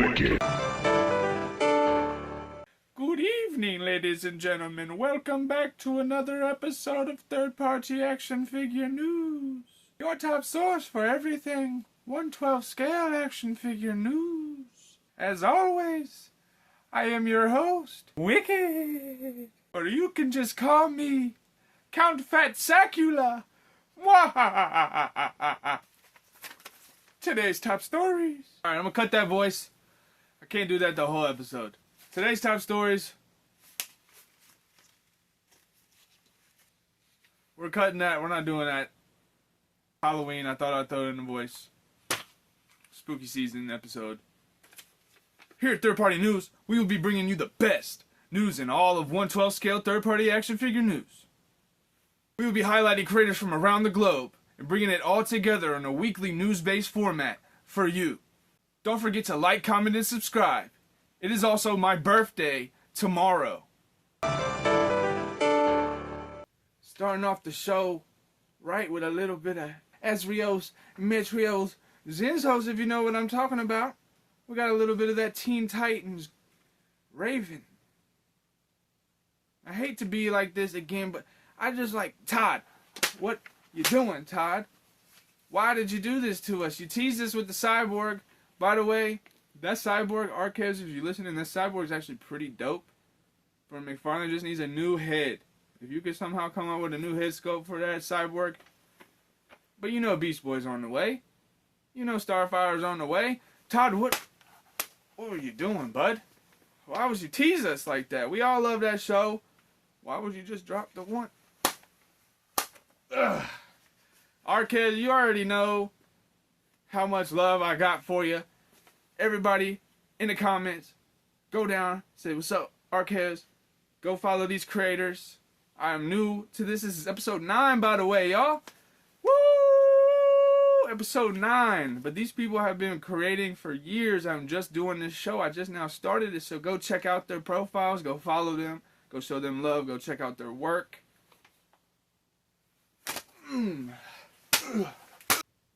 wicked. Good evening, ladies and gentlemen. Welcome back to another episode of Third Party Action Figure News. Your top source for everything 1/12 scale action figure news. As always, I am your host, Wicked. Or you can just call me Count Fat Sacula. Today's top stories. Alright, I'm gonna cut that voice. I can't do that the whole episode. Today's top stories. We're cutting that. We're not doing that. Halloween, I thought I'd throw it in the voice. Spooky season episode. Here at Third Party News, we will be bringing you the best news in all of 1/12 scale third party action figure news. We will be highlighting creators from around the globe and bringing it all together in a weekly news-based format for you. Don't forget to like, comment, and subscribe. It is also my birthday tomorrow. Starting off the show right with a little bit of Ezreal's, Metrios, Zinzos, if you know what I'm talking about. We got a little bit of that Teen Titans Raven. I hate to be like this again, but I just like, Todd, what you doing, Todd? Why did you do this to us? You teased us with the Cyborg. By the way, that Cyborg, Archives, if you're listening, that Cyborg is actually pretty dope. But McFarlane just needs a new head. If you could somehow come up with a new head sculpt for that Cyborg. But you know Beast Boy's on the way. You know Starfire's on the way. Todd, what were you doing, bud? Why would you tease us like that? We all love that show. Why would you just drop the one? Ugh. Arcade, you already know how much love I got for you. Everybody in the comments, go down, say what's up, Arcades. Go follow these creators. I am new to this. This is episode 9, by the way, y'all. Woo! Episode 9. But these people have been creating for years. I'm just doing this show. I just now started it, so go check out their profiles. Go follow them. Go show them love. Go check out their work.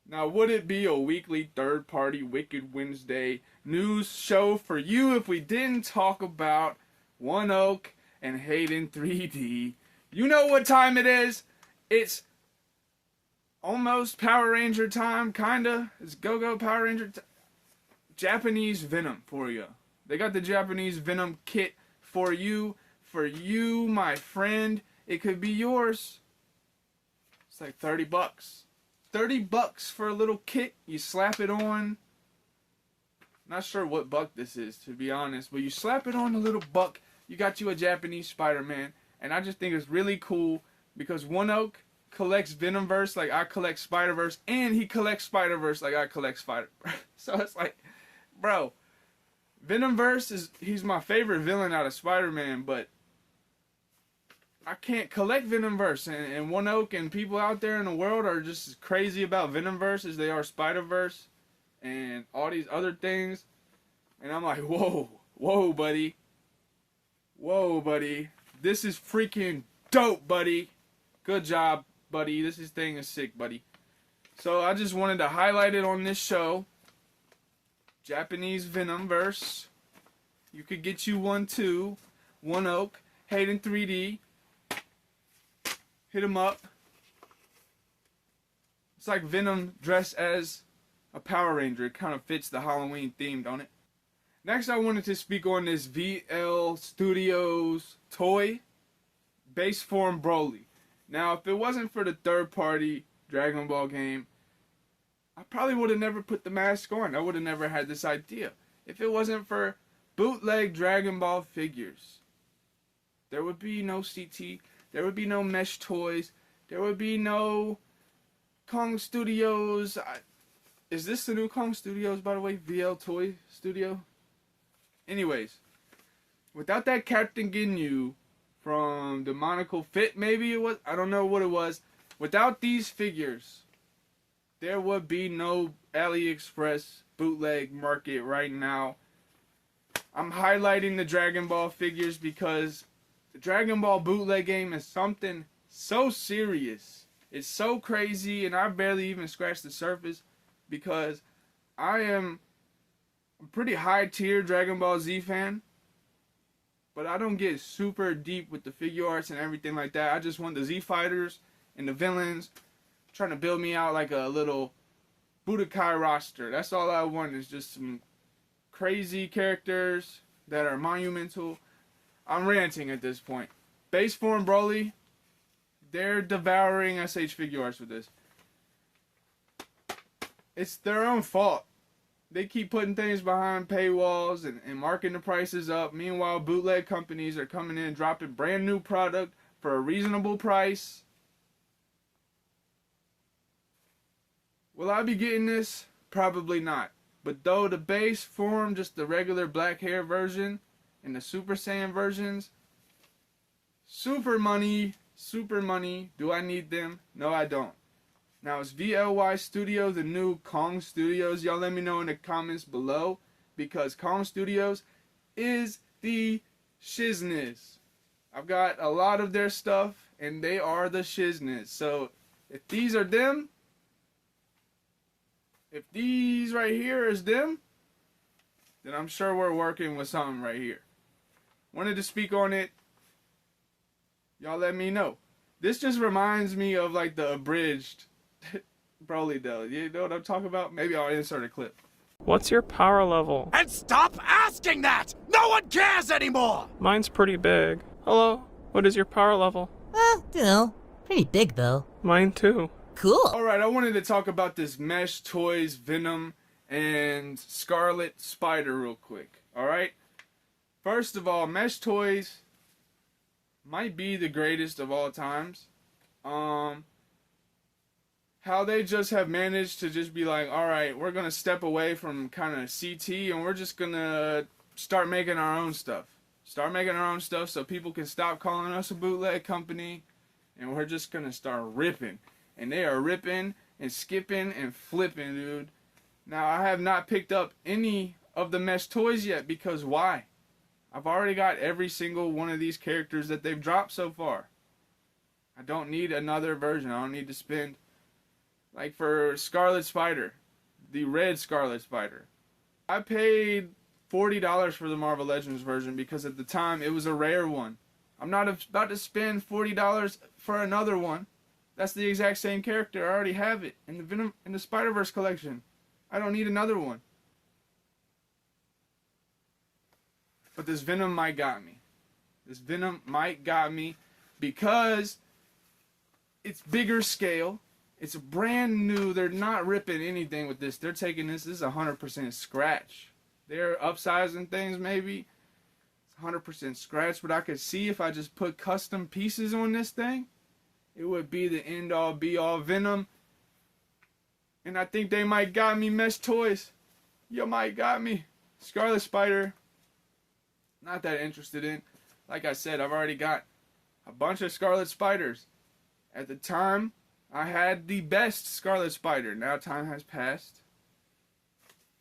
Now, would it be a weekly third-party Wicked Wednesday news show for you if we didn't talk about One Oak and Hayden 3D? You know what time it is. It's almost Power Ranger time, kinda. It's Go-Go Power Ranger Japanese Venom for you. They got the Japanese Venom kit for you, my friend. It could be yours. It's like $30. $30 for a little kit. You slap it on. Not sure what buck this is, to be honest, but you slap it on a little buck. You got you a Japanese Spider-Man. And I just think it's really cool because One Oak collects Venomverse like I collect Spider-Verse, and he collects Spider-Verse like I collect Spider-Verse. So it's like, bro, Venomverse he's my favorite villain out of Spider-Man, but I can't collect Venomverse, and One Oak and people out there in the world are just as crazy about Venomverse as they are Spider-Verse and all these other things. And I'm like, whoa, buddy. Whoa, buddy. This is freaking dope, buddy. Good job, buddy. This thing is sick, buddy. So I just wanted to highlight it on this show. Japanese Venomverse. You could get you one too. One Oak, Hayden 3D. Hit him up. It's like Venom dressed as a Power Ranger. It kind of fits the Halloween theme, don't it? Next, I wanted to speak on this VL Studios toy, Base Form Broly. Now, if it wasn't for the third-party Dragon Ball game, I probably would have never put the mask on. I would have never had this idea. If it wasn't for bootleg Dragon Ball figures, there would be no CT. There would be no Mesh Toys. There would be no Kong Studios. Is this the new Kong Studios, by the way? VL Toy Studio? Anyways, without that Captain Ginyu from Demonical Fit, maybe it was. I don't know what it was. Without these figures, there would be no AliExpress bootleg market right now. I'm highlighting the Dragon Ball figures because the Dragon Ball bootleg game is something so serious. It's so crazy, and I barely even scratched the surface because I am I'm a pretty high tier Dragon Ball Z fan, but I don't get super deep with the figure arts and everything like that. I just want the Z fighters and the villains trying to build me out like a little Budokai roster. That's all I want, is just some crazy characters that are monumental. I'm ranting at this point. Base form Broly, they're devouring SH figure arts with this. It's their own fault. They keep putting things behind paywalls and marking the prices up. Meanwhile, bootleg companies are coming in, dropping brand new product for a reasonable price. Will I be getting this? Probably not. But though the base form, just the regular black hair version, and the Super Saiyan versions, super money, super money. Do I need them? No, I don't. Now, is VLY Studio the new Kong Studios? Y'all let me know in the comments below, because Kong Studios is the shizness. I've got a lot of their stuff, and they are the shizness. So, if these are them, if these right here is them, then I'm sure we're working with something right here. Wanted to speak on it. Y'all let me know. This just reminds me of like the abridged Broly though. You know what I'm talking about? Maybe I'll insert a clip. What's your power level? And stop asking that! No one cares anymore! Mine's pretty big. Hello? What is your power level? Pretty big though. Mine too. Cool. Alright, I wanted to talk about this Mesh Toys Venom and Scarlet Spider real quick. Alright? First of all, Mesh Toys might be the greatest of all times. How they just have managed to just be like, alright, we're gonna step away from kind of CT and we're just gonna start making our own stuff. Start making our own stuff so people can stop calling us a bootleg company, and we're just gonna start ripping. And they are ripping and skipping and flipping, dude. Now, I have not picked up any of the Mesh Toys yet, because why? I've already got every single one of these characters that they've dropped so far. I don't need another version. I don't need to spend, like for Scarlet Spider, the red Scarlet Spider. I paid $40 for the Marvel Legends version because at the time it was a rare one. I'm not about to spend $40 for another one. That's the exact same character. I already have it in the Venom in the Spider-Verse collection. I don't need another one. But this Venom might got me. This Venom might got me because it's bigger scale. It's brand new. They're not ripping anything with this. They're taking this. This is 100% scratch. They're upsizing things maybe. It's 100% scratch. But I could see if I just put custom pieces on this thing, it would be the end-all, be-all Venom. And I think they might got me, Mesh Toys. You might got me. Scarlet Spider, not that interested in. Like I said, I've already got a bunch of Scarlet Spiders. At the time, I had the best Scarlet Spider. Now time has passed.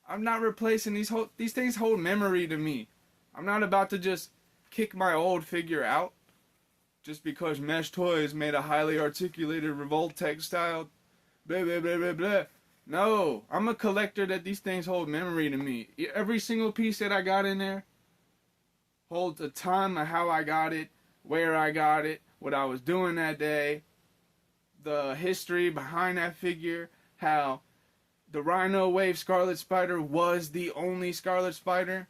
I'm not replacing these things hold memory to me. I'm not about to just kick my old figure out just because Mesh Toys made a highly articulated Revoltech style blah blah blah blah blah. No, I'm a collector that these things hold memory to me. Every single piece that I got in there holds a time of how I got it, where I got it, what I was doing that day, the history behind that figure, how the Rhino Wave Scarlet Spider was the only Scarlet Spider.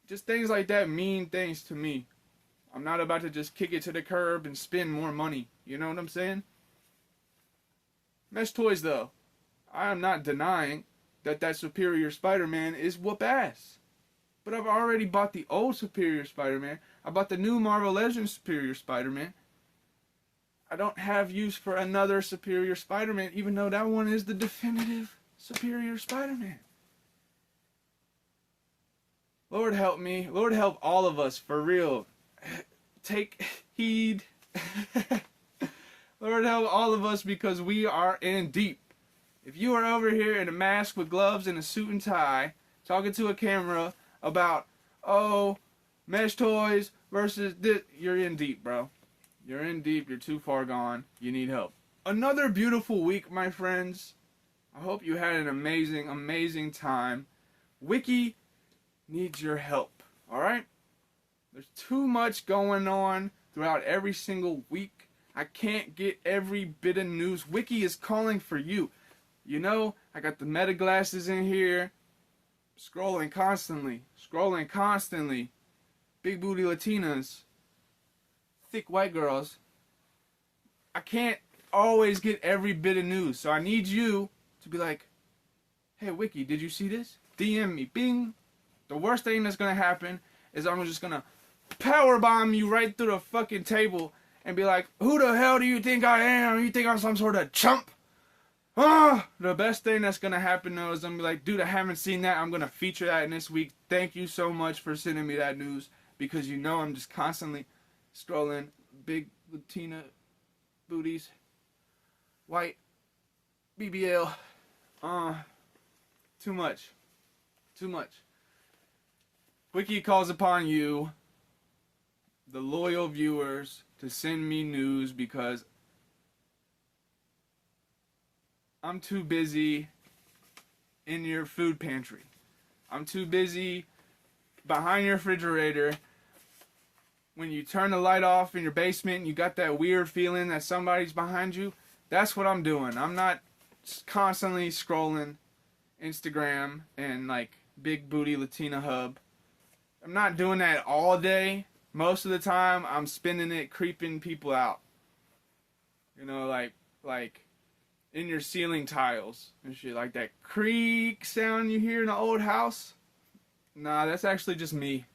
Just things like that mean things to me. I'm not about to just kick it to the curb and spend more money. You know what I'm saying? Mesh Toys, though. I am not denying that Superior Spider-Man is whoop ass. But I've already bought the old Superior Spider-Man. I bought the new Marvel Legends Superior Spider-Man. I don't have use for another Superior Spider-Man, even though that one is the definitive Superior Spider-Man. Lord help me. Lord help all of us, for real. Take heed. Lord help all of us, because we are in deep. If you are over here in a mask with gloves and a suit and tie, talking to a camera about, oh, Mesh Toys versus this, you're in deep, bro. You're in deep. You're too far gone. You need help. Another beautiful week, my friends. I hope you had an amazing, amazing time Wiki needs your help, alright? There's too much going on throughout every single week. I can't get every bit of news. Wiki is calling for you. You know, I got the meta glasses in here. Scrolling constantly. Big booty Latinas. Thick white girls. I can't always get every bit of news. So I need you to be like, hey Wiki, did you see this? DM me. Bing. The worst thing that's going to happen is I'm just going to power bomb you right through the fucking table and be like, who the hell do you think I am? You think I'm some sort of chump? The best thing that's gonna happen though is I'm gonna be like, dude, I haven't seen that. I'm gonna feature that in this week. Thank you so much for sending me that news, because you know I'm just constantly scrolling big Latina booties, white BBL. Too much. Wiki calls upon you, the loyal viewers, to send me news, because I'm too busy in your food pantry. I'm too busy behind your refrigerator. When you turn the light off in your basement and you got that weird feeling that somebody's behind you, that's what I'm doing. I'm not constantly scrolling Instagram and like big booty Latina hub. I'm not doing that all day. Most of the time I'm spending it creeping people out. You know, like in your ceiling tiles and shit, like that creak sound you hear in an old house. Nah, that's actually just me.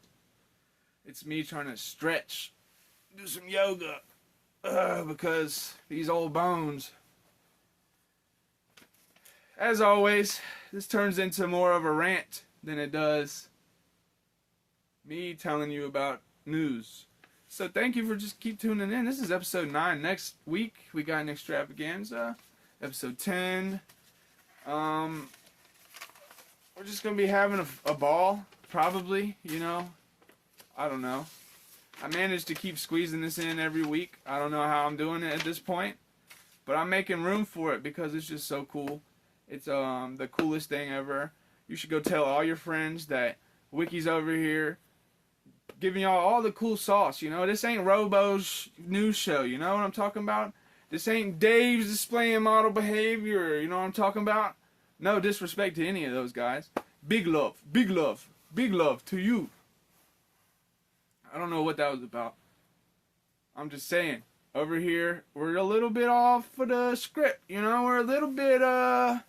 It's me trying to stretch, do some yoga, because these old bones. As always, this turns into more of a rant than it does me telling you about news. So thank you for just keep tuning in. This is episode 9. Next week we got an extravaganza. Episode 10. We're just gonna be having a ball, probably, you know. I don't know. I managed to keep squeezing this in every week. I don't know how I'm doing it at this point, but I'm making room for it because it's just so cool. It's the coolest thing ever. You should go tell all your friends that Wiki's over here giving y'all all the cool sauce, you know. This ain't Robo's news show, you know what I'm talking about? This ain't Dave's displaying model behavior, you know what I'm talking about? No disrespect to any of those guys. Big love to you. I don't know what that was about. I'm just saying, over here, we're a little bit off of the script, you know? We're a little bit, I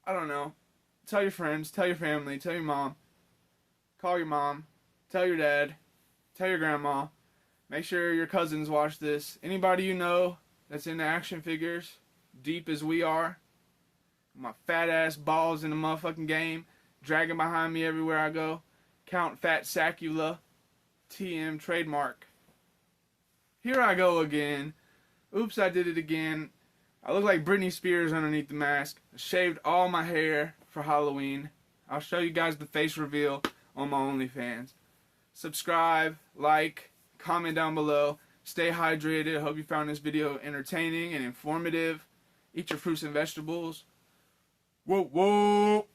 don't know. Tell your friends, tell your family, tell your mom. Call your mom, tell your dad, tell your grandma. Make sure your cousins watch this. Anybody you know that's into action figures, deep as we are. My fat ass balls in the motherfucking game, dragging behind me everywhere I go. Count Fat Sacula, TM trademark. Here I go again. Oops, I did it again. I look like Britney Spears underneath the mask. I shaved all my hair for Halloween. I'll show you guys the face reveal on my OnlyFans. Subscribe, like, comment down below. Stay hydrated. I hope you found this video entertaining and informative. Eat your fruits and vegetables. Whoa, whoa.